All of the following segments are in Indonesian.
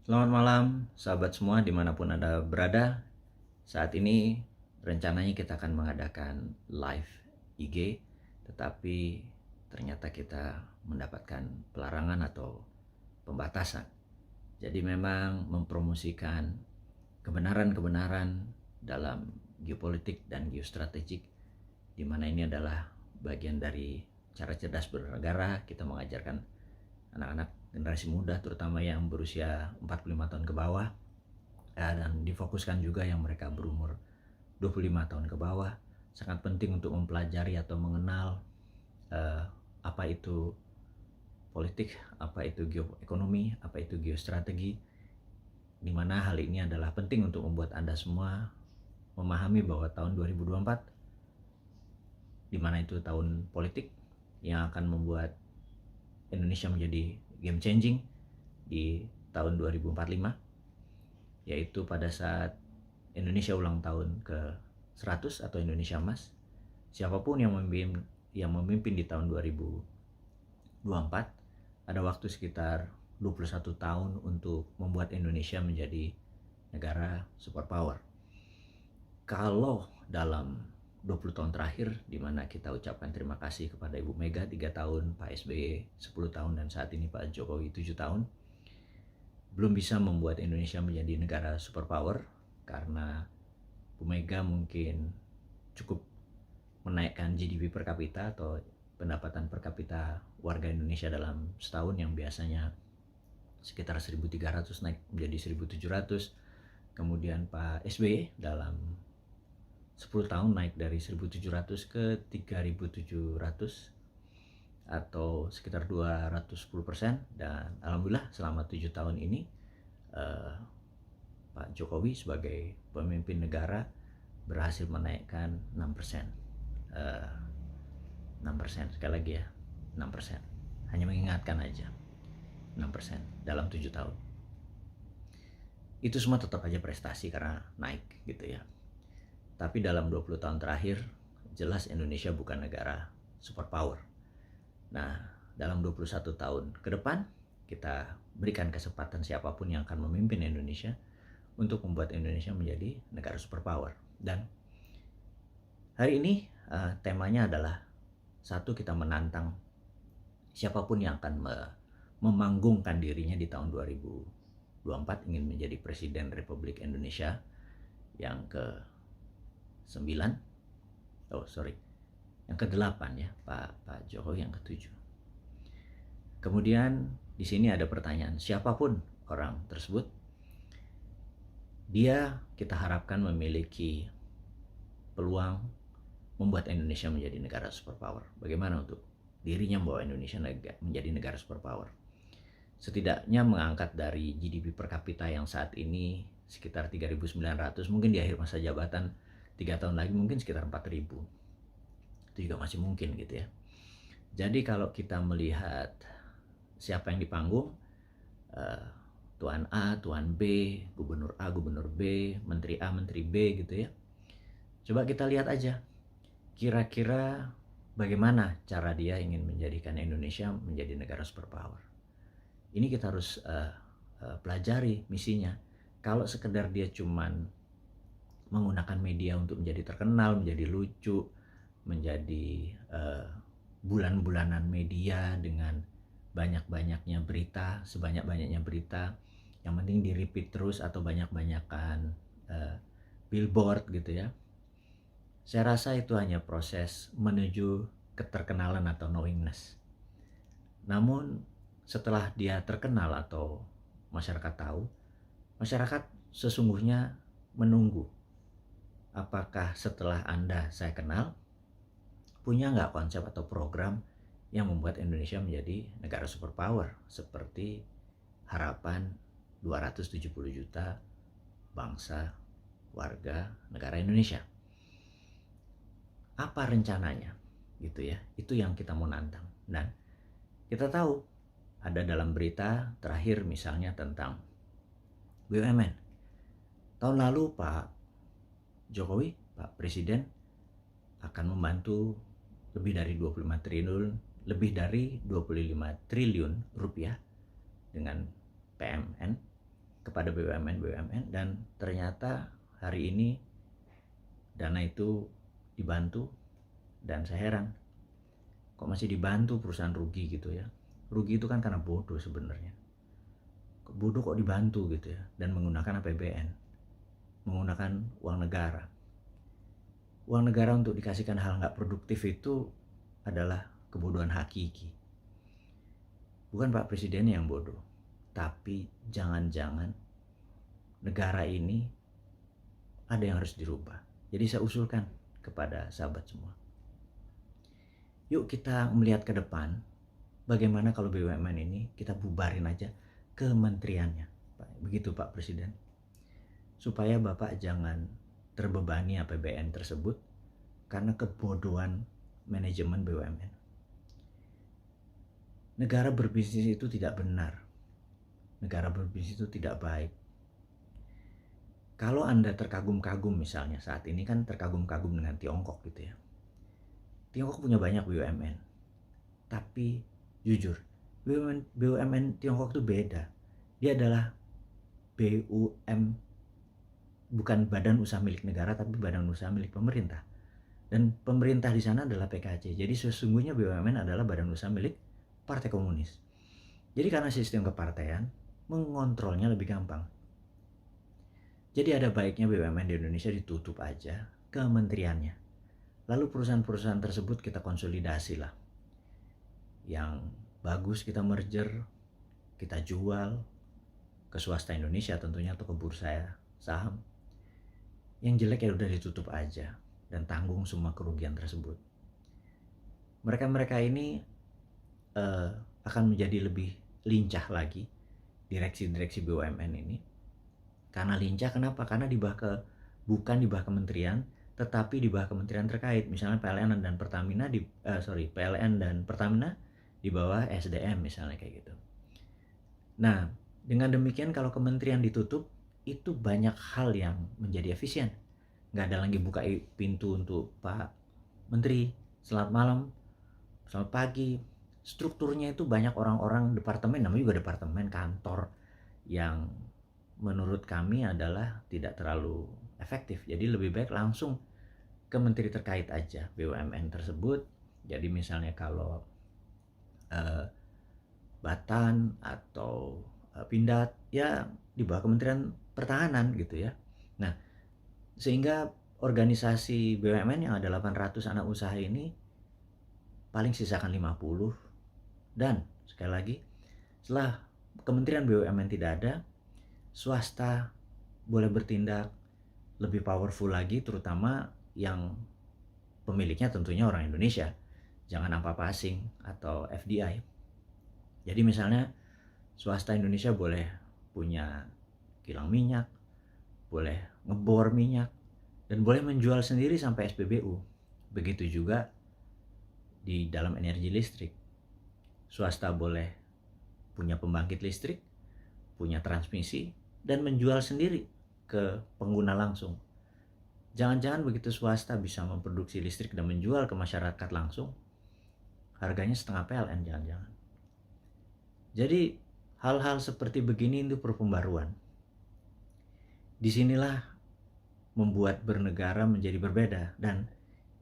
Selamat malam, sahabat semua dimanapun Anda berada. Saat ini rencananya kita akan mengadakan live IG, tetapi ternyata kita mendapatkan pelarangan atau pembatasan. Jadi memang mempromosikan kebenaran-kebenaran dalam geopolitik dan geostrategik, di mana ini adalah bagian dari cara cerdas bernegara. Kita mengajarkan anak-anak generasi muda terutama yang berusia 45 tahun ke bawah, dan difokuskan juga yang mereka berumur 25 tahun ke bawah. Sangat penting untuk mempelajari atau mengenal apa itu politik, apa itu geoekonomi, apa itu geostrategi, di mana hal ini adalah penting untuk membuat Anda semua memahami bahwa tahun 2024 di mana itu tahun politik yang akan membuat Indonesia menjadi game changing di tahun 2045, yaitu pada saat Indonesia ulang tahun ke 100 atau Indonesia Emas. Siapapun yang memimpin di tahun 2024 ada waktu sekitar 21 tahun untuk membuat Indonesia menjadi negara superpower. Kalau dalam 20 tahun terakhir, di mana kita ucapkan terima kasih kepada Ibu Mega 3 tahun, Pak SBY 10 tahun, dan saat ini Pak Jokowi 7 tahun, belum bisa membuat Indonesia menjadi negara superpower karena Bu Mega mungkin cukup menaikkan GDP per kapita atau pendapatan per kapita warga Indonesia dalam setahun yang biasanya sekitar 1.300 naik menjadi 1.700. Kemudian Pak SBY dalam 10 tahun naik dari 1.700 ke 3.700 atau sekitar 210%. Dan alhamdulillah selama 7 tahun ini Pak Jokowi sebagai pemimpin negara berhasil menaikkan 6%. 6%, sekali lagi ya, 6%. Hanya mengingatkan aja, 6% dalam 7 tahun. Itu semua tetap aja prestasi karena naik gitu ya. Tapi dalam 20 tahun terakhir, jelas Indonesia bukan negara superpower. Nah, dalam 21 tahun ke depan, kita berikan kesempatan siapapun yang akan memimpin Indonesia untuk membuat Indonesia menjadi negara superpower. Dan hari ini temanya adalah satu, kita menantang siapapun yang akan memanggungkan dirinya di tahun 2024 ingin menjadi Presiden Republik Indonesia yang ke-9, yang ke-8 ya, Pak Jokowi yang ke-7. Kemudian di sini ada pertanyaan, siapapun orang tersebut, dia kita harapkan memiliki peluang membuat Indonesia menjadi negara superpower. Bagaimana untuk dirinya membawa Indonesia menjadi negara superpower? Setidaknya mengangkat dari GDP per kapita yang saat ini sekitar 3.900, mungkin di akhir masa jabatan 3 tahun lagi mungkin sekitar 4.000. Itu juga masih mungkin gitu ya. Jadi kalau kita melihat siapa yang di panggung, Tuan A, Tuan B, Gubernur A, Gubernur B, Menteri A, Menteri B gitu ya. Coba kita lihat aja, kira-kira bagaimana cara dia ingin menjadikan Indonesia menjadi negara superpower. Ini kita harus pelajari misinya. Kalau sekedar dia cuman menggunakan media untuk menjadi terkenal, menjadi lucu, menjadi bulan-bulanan media dengan banyak-banyaknya berita, sebanyak-banyaknya berita, yang penting di repeat terus atau banyak-banyakan billboard gitu ya. Saya rasa itu hanya proses menuju keterkenalan atau knowingness. Namun setelah dia terkenal atau masyarakat tahu, masyarakat sesungguhnya menunggu, apakah setelah Anda saya kenal, punya nggak konsep atau program yang membuat Indonesia menjadi negara superpower seperti harapan 270 juta bangsa warga negara Indonesia. Apa rencananya gitu ya, itu yang kita mau nantang. Dan kita tahu ada dalam berita terakhir misalnya tentang BUMN. Tahun lalu Pak Jokowi, Pak Presiden, akan membantu lebih dari 25 triliun rupiah dengan PMN kepada BUMN dan ternyata hari ini dana itu dibantu dan saya heran kok masih dibantu perusahaan rugi gitu ya. Rugi itu kan karena bodoh sebenarnya. Bodoh kok dibantu gitu ya, dan menggunakan APBN, menggunakan uang negara. Uang negara untuk dikasihkan hal nggak produktif itu adalah kebodohan hakiki. Bukan Pak Presiden yang bodoh, tapi jangan-jangan negara ini ada yang harus dirubah. Jadi saya usulkan kepada sahabat semua, yuk kita melihat ke depan, bagaimana kalau BUMN ini kita bubarin aja kementeriannya, begitu Pak Presiden, supaya Bapak jangan terbebani APBN tersebut karena kebodohan manajemen BUMN. Negara berbisnis itu tidak benar, negara berbisnis itu tidak baik. Kalau Anda terkagum-kagum, misalnya saat ini kan terkagum-kagum dengan Tiongkok gitu ya. Tiongkok punya banyak BUMN, tapi jujur, BUMN Tiongkok itu beda. Dia adalah BUM, bukan badan usaha milik negara, tapi badan usaha milik pemerintah. Dan pemerintah di sana adalah PKC. Jadi sesungguhnya BUMN adalah badan usaha milik Partai Komunis. Jadi karena sistem kepartaian, mengontrolnya lebih gampang. Jadi ada baiknya BUMN di Indonesia ditutup aja kementeriannya. Lalu perusahaan-perusahaan tersebut kita konsolidasi lah. Yang bagus kita merger, kita jual ke swasta Indonesia tentunya atau ke bursa saham. Yang jelek ya udah ditutup aja dan tanggung semua kerugian tersebut. Mereka-mereka ini akan menjadi lebih lincah lagi, direksi-direksi BUMN ini. Karena lincah kenapa? Karena bukan di bawah kementerian, tetapi di bawah kementerian terkait. Misalnya PLN dan Pertamina PLN dan Pertamina di bawah SDM misalnya kayak gitu. Nah, dengan demikian kalau kementerian ditutup, itu banyak hal yang menjadi efisien. Nggak ada lagi buka pintu untuk Pak Menteri, selamat malam, selamat pagi. Strukturnya itu banyak orang-orang departemen, namanya juga departemen kantor, yang menurut kami adalah tidak terlalu efektif. Jadi lebih baik langsung ke menteri terkait aja BUMN tersebut. Jadi misalnya kalau Batan atau Pindad ya di bawah Kementerian Pertahanan gitu ya. Nah, sehingga organisasi BUMN yang ada 800 anak usaha ini paling sisakan 50. Dan sekali lagi, setelah Kementerian BUMN tidak ada, swasta boleh bertindak lebih powerful lagi, terutama yang pemiliknya tentunya orang Indonesia, jangan apa-apa asing atau FDI. Jadi misalnya swasta Indonesia boleh punya kilang minyak, boleh ngebor minyak, dan boleh menjual sendiri sampai SPBU. Begitu juga di dalam energi listrik. Swasta boleh punya pembangkit listrik, punya transmisi, dan menjual sendiri ke pengguna langsung. Jangan-jangan begitu swasta bisa memproduksi listrik dan menjual ke masyarakat langsung, harganya setengah PLN jangan-jangan. Jadi hal-hal seperti begini itu perlu pembaruan. Disinilah membuat bernegara menjadi berbeda, dan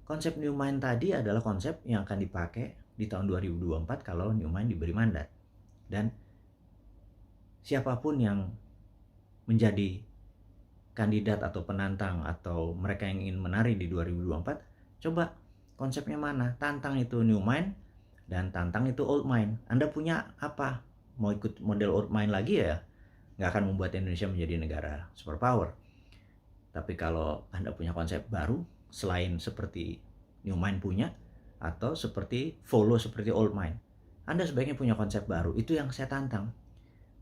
konsep New Mind tadi adalah konsep yang akan dipakai di tahun 2024 kalau New Mind diberi mandat. Dan siapapun yang menjadi kandidat atau penantang atau mereka yang ingin menari di 2024, coba konsepnya mana? Tantang itu New Mind dan tantang itu Old Mind. Anda punya apa? Mau ikut model Old Mind lagi ya? Nggak akan membuat Indonesia menjadi negara superpower. Tapi kalau Anda punya konsep baru, selain seperti New Mind punya, atau seperti follow seperti Old Mind, Anda sebaiknya punya konsep baru. Itu yang saya tantang.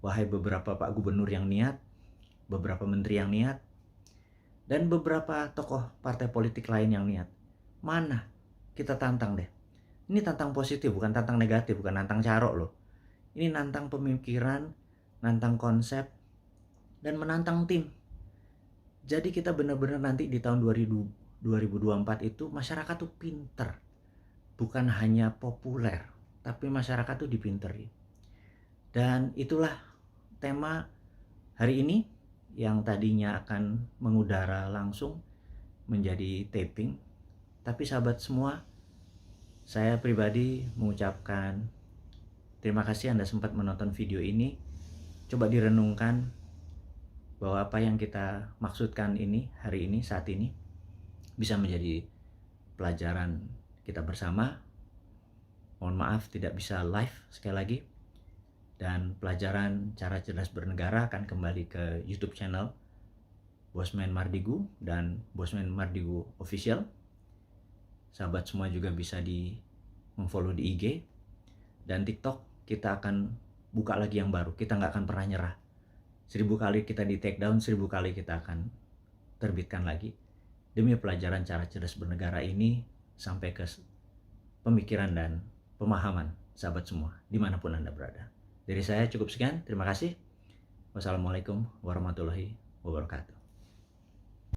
Wahai beberapa Pak Gubernur yang niat, beberapa menteri yang niat, dan beberapa tokoh partai politik lain yang niat. Mana? Kita tantang deh. Ini tantang positif, bukan tantang negatif, bukan tantang carok loh. Ini nantang pemikiran, nantang konsep, dan menantang tim. Jadi kita benar-benar nanti di tahun 2024 itu masyarakat tuh pinter. Bukan hanya populer, tapi masyarakat tuh dipinteri. Dan itulah tema Hari ini yang tadinya akan mengudara langsung menjadi taping, tapi sahabat semua, saya pribadi mengucapkan terima kasih Anda sempat menonton video ini. Coba direnungkan bahwa apa yang kita maksudkan ini hari ini, saat ini, bisa menjadi pelajaran kita bersama. Mohon maaf tidak bisa live sekali lagi. Dan pelajaran cara cerdas bernegara akan kembali ke YouTube channel Bosman Mardigu dan Bosman Mardigu Official. Sahabat semua juga bisa memfollow di IG dan TikTok. Kita akan buka lagi yang baru. Kita nggak akan pernah nyerah. 1000 kali kita di take down, 1000 kali kita akan terbitkan lagi demi pelajaran cara cerdas bernegara ini sampai ke pemikiran dan pemahaman sahabat semua dimanapun Anda berada. Dari saya cukup sekian, terima kasih. Wassalamualaikum warahmatullahi wabarakatuh.